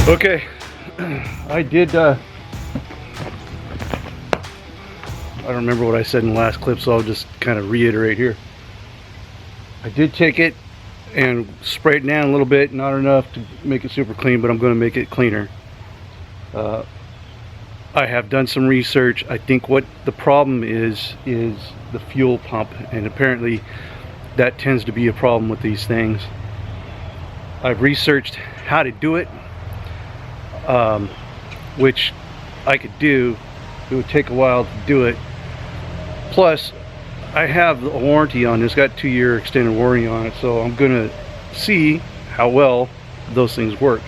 Okay, I did, I don't remember what I said in the last clip, so I'll just kind of reiterate here. I did take it and spray it down a little bit, not enough to make it super clean, but I'm going to make it cleaner. I have done some research. I think what the problem is the fuel pump, and apparently that tends to be a problem with these things. I've researched how to do it, which I could do. It would take a while to do it. Plus, I have a warranty on this, got 2-year extended warranty on it, so I'm gonna see how well those things work.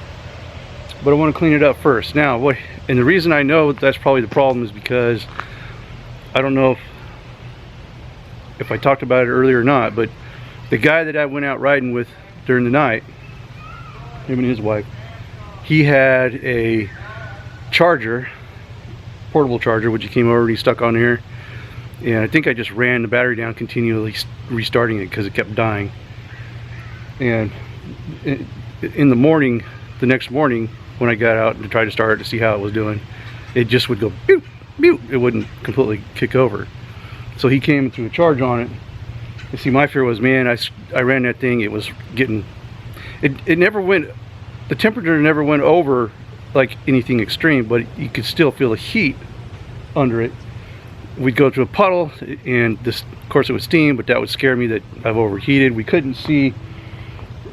But I want to clean it up first. Now, and the reason I know that's probably the problem is because I don't know if I talked about it earlier or not, but the guy that I went out riding with during the night, him and his wife, he had a charger, portable charger, which he came already stuck on here, and I think I just ran the battery down continually, restarting it because it kept dying. And in the morning, the next morning, when I got out to try to start to see how it was doing, it just would go boop, boop. It wouldn't completely kick over. So he came and threw a charge on it. You see, my fear was, man, I ran that thing, it was getting, it never went, the temperature never went over like anything extreme, but you could still feel the heat under it. We'd go to a puddle, and this, of course, it was steam, but that would scare me that I've overheated. We couldn't see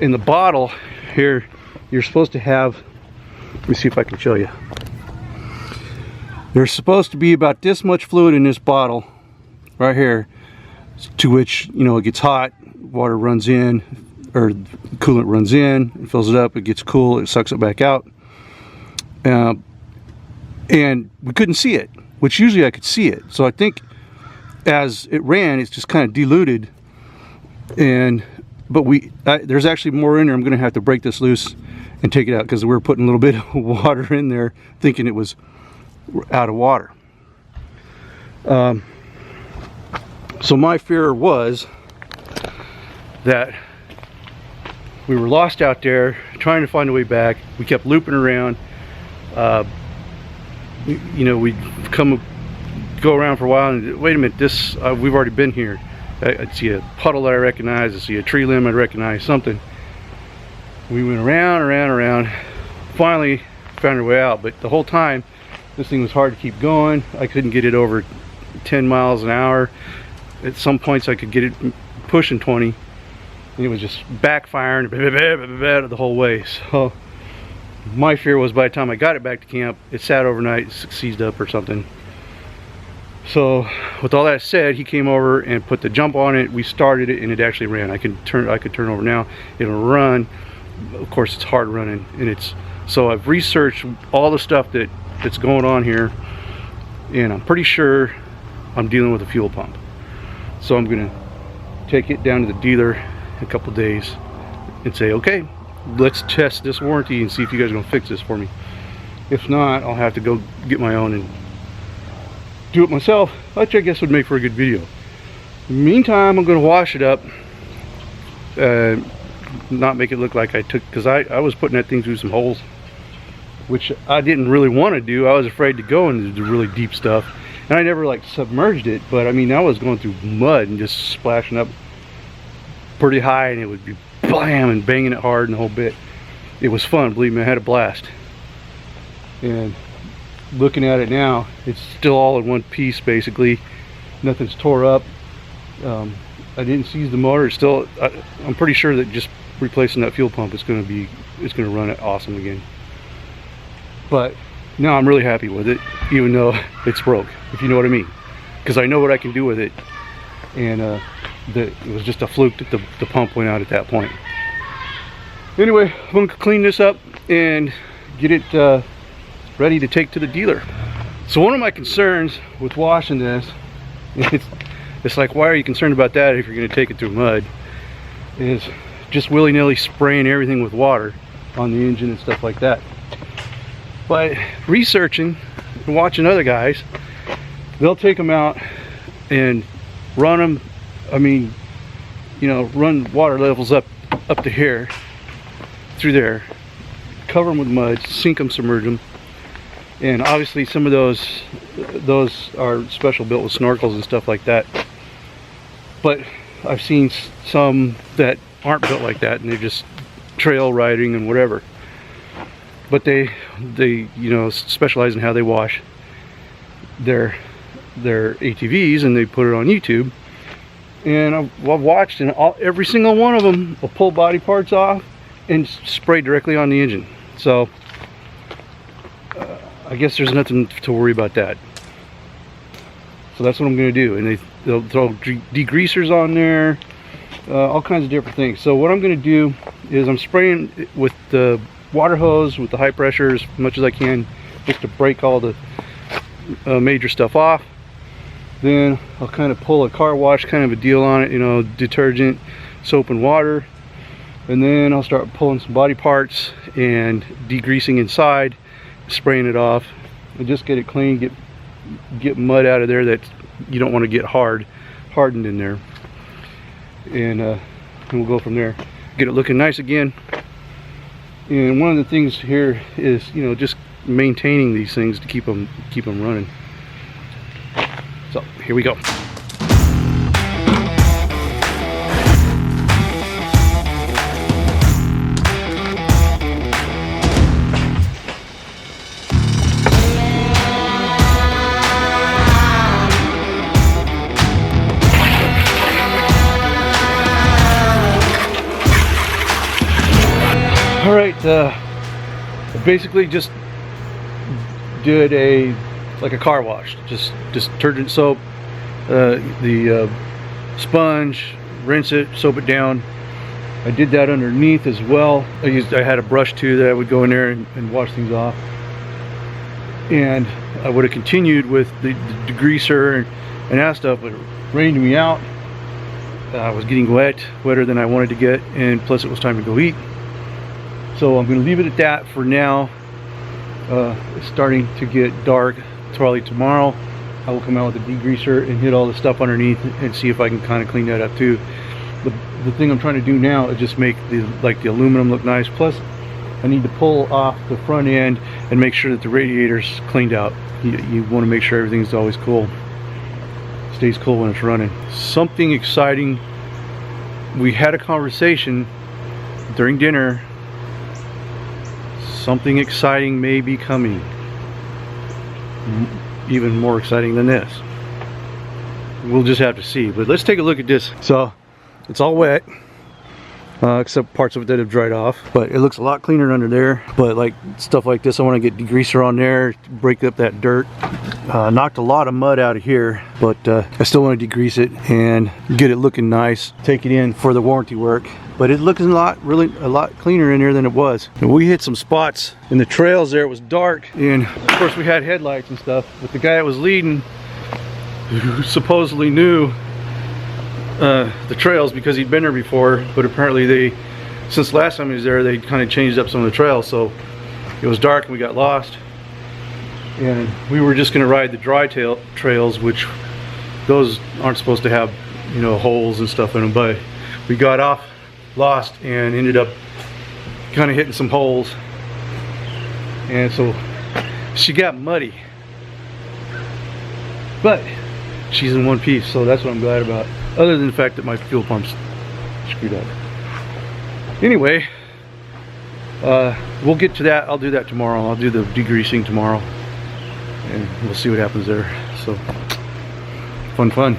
in the bottle here. You're supposed to have, let me see if I can show you. There's supposed to be about this much fluid in this bottle right here, to which, you know, it gets hot, water runs in, or coolant runs in, it fills it up, it gets cool, it sucks it back out. And we couldn't see it, which usually I could see it. So I think as it ran, it's just kind of diluted. But there's actually more in there. I'm going to have to break this loose and take it out, because we were putting a little bit of water in there thinking it was out of water. So my fear was that we were lost out there trying to find a way back. We kept looping around. You know, we'd go around for a while and wait a minute, this we've already been here. I'd see a puddle that I recognize, I'd see a tree limb I'd recognize, something. We went around, finally found our way out, but the whole time this thing was hard to keep going. I couldn't get it over 10 miles an hour. At some points I could get it pushing 20, and it was just backfiring the whole way. So my fear was by the time I got it back to camp, it sat overnight, seized up or something. So with all that said, he came over and put the jump on it. We started it and it actually ran. I could turn over now. It'll run. Of course, it's hard running, and so I've researched all the stuff that's going on here, and I'm pretty sure I'm dealing with a fuel pump. So I'm gonna take it down to the dealer in a couple days and say, okay, let's test this warranty and see if you guys are gonna fix this for me. If not, I'll have to go get my own and do it myself, which I guess would make for a good video. In the meantime, I'm gonna wash it up, not make it look like I took, because I was putting that thing through some holes, which I didn't really want to do. I was afraid to go into the really deep stuff, and I never like submerged it, but I mean, I was going through mud and just splashing up pretty high, and it would be blam and banging it hard and the whole bit. It was fun, believe me, I had a blast. And looking at it now, it's still all in one piece basically. Nothing's tore up. I didn't seize the motor. It's still, I'm pretty sure that just replacing that fuel pump is going to run it awesome again. But now I'm really happy with it, even though it's broke, if you know what I mean, because I know what I can do with it. And it was just a fluke that the pump went out at that point. Anyway, I'm going to clean this up and get it ready to take to the dealer. So one of my concerns with washing this, it's like, why are you concerned about that if you're going to take it through mud, is just willy-nilly spraying everything with water on the engine and stuff like that. But researching and watching other guys, they'll take them out and run them, I mean, you know, run water levels up to here, through there, cover them with mud, sink them, submerge them. And obviously some of those are special built with snorkels and stuff like that. But I've seen some that aren't built like that, and they're just trail riding and whatever. But they you know, specialize in how they wash their ATVs, and they put it on YouTube. And I've watched, and every single one of them will pull body parts off and spray directly on the engine. So I guess there's nothing to worry about that. So that's what I'm going to do. And they'll throw degreasers on there, all kinds of different things. So what I'm going to do is I'm spraying with the water hose with the high pressure as much as I can, just to break all the major stuff off. Then I'll kind of pull a car wash kind of a deal on it, you know, detergent, soap and water. And then I'll start pulling some body parts and degreasing inside, spraying it off, and just get it clean, get mud out of there that you don't want to get hardened in there. And we'll go from there. Get it looking nice again. And one of the things here is, you know, just maintaining these things to keep them running. So here we go. All right, basically just did like a car wash, just detergent, soap, the sponge, rinse it, soap it down. I did that underneath as well. I had a brush too that I would go in there and wash things off. And I would have continued with the degreaser and that stuff, but it rained me out. I was getting wetter than I wanted to get, and plus it was time to go eat. So I'm going to leave it at that for now. It's starting to get dark. Probably tomorrow I will come out with a degreaser and hit all the stuff underneath and see if I can kind of clean that up too. The thing I'm trying to do now is just make the aluminum look nice. Plus I need to pull off the front end and make sure that the radiator's cleaned out. You want to make sure everything's always cool, stays cool when it's running. Something exciting, we had a conversation during dinner. Something exciting may be coming, even more exciting than this. We'll just have to see. But let's take a look at this. So it's all wet, except parts of it that have dried off, but it looks a lot cleaner under there. But like stuff like this, I want to get degreaser on there, break up that dirt. Knocked a lot of mud out of here, but I still want to degrease it and get it looking nice, take it in for the warranty work. But it looks really a lot cleaner in here than it was. And we hit some spots in the trails there. It was dark, and of course we had headlights and stuff, but the guy that was leading, who supposedly knew the trails because he'd been there before, but apparently since last time he was there, they kind of changed up some of the trails, so it was dark and we got lost. And we were just going to ride the dry trails, which those aren't supposed to have, you know, holes and stuff in them, but we got off, lost, and ended up kind of hitting some holes, and so she got muddy, but she's in one piece, so that's what I'm glad about, other than the fact that my fuel pump's screwed up. Anyway, we'll get to that. I'll do that tomorrow. I'll do the degreasing tomorrow, and we'll see what happens there. So fun.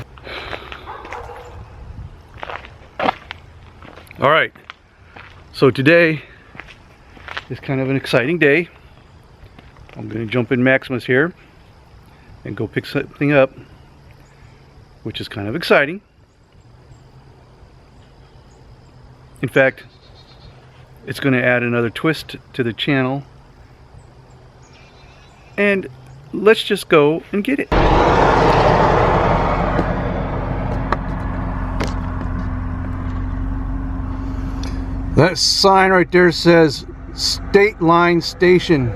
All right, so today is kind of an exciting day. I'm going to jump in Maximus here and go pick something up, which is kind of exciting. In fact, it's going to add another twist to the channel, and let's just go and get it. That sign right there says State Line Station.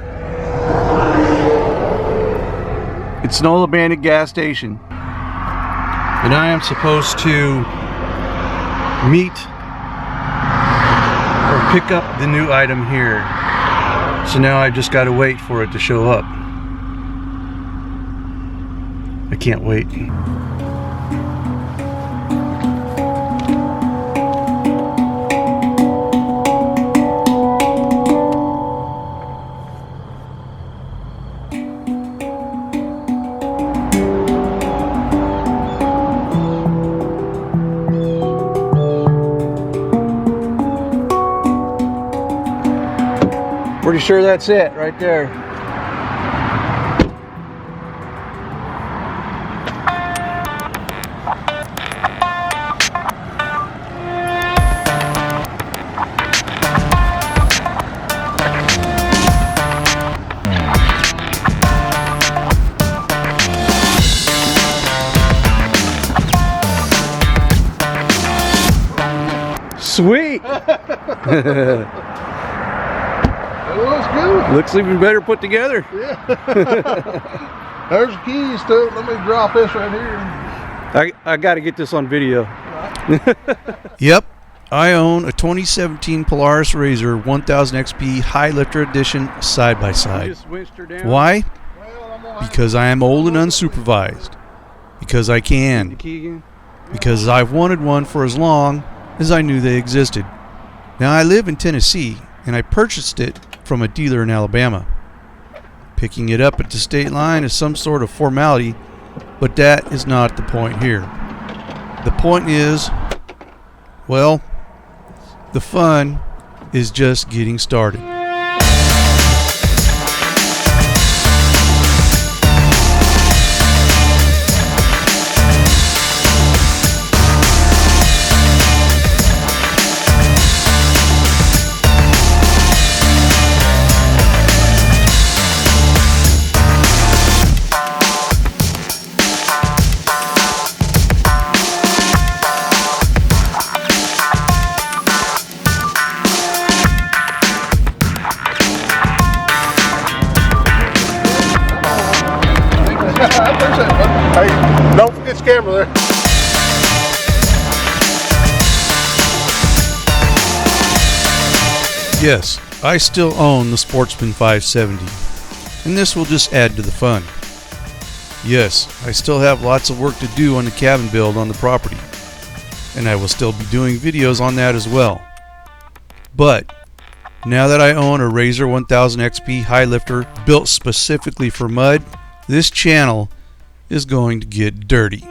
It's an old abandoned gas station, and I am supposed to meet or pick up the new item here. So now I just got to wait for it to show up. I can't wait. Pretty sure that's it right there. Sweet. It looks good. Looks even better put together. Yeah. There's the keys to it. Let me drop this right here. I got to get this on video. Yep. I own a 2017 Polaris Razer 1000XP High Lifter Edition side by side. Why? Because I am old and unsupervised. Because I can. Because I've wanted one for as long as I knew they existed. Now I live in Tennessee and I purchased it from a dealer in Alabama. Picking it up at the state line is some sort of formality, but that is not the point here. The point is, well, the fun is just getting started. Hey, don't forget your camera there. Yes, I still own the Sportsman 570, and this will just add to the fun. Yes, I still have lots of work to do on the cabin build on the property, and I will still be doing videos on that as well. But now that I own a Razer 1000XP high lifter built specifically for mud, this channel is going to get dirty.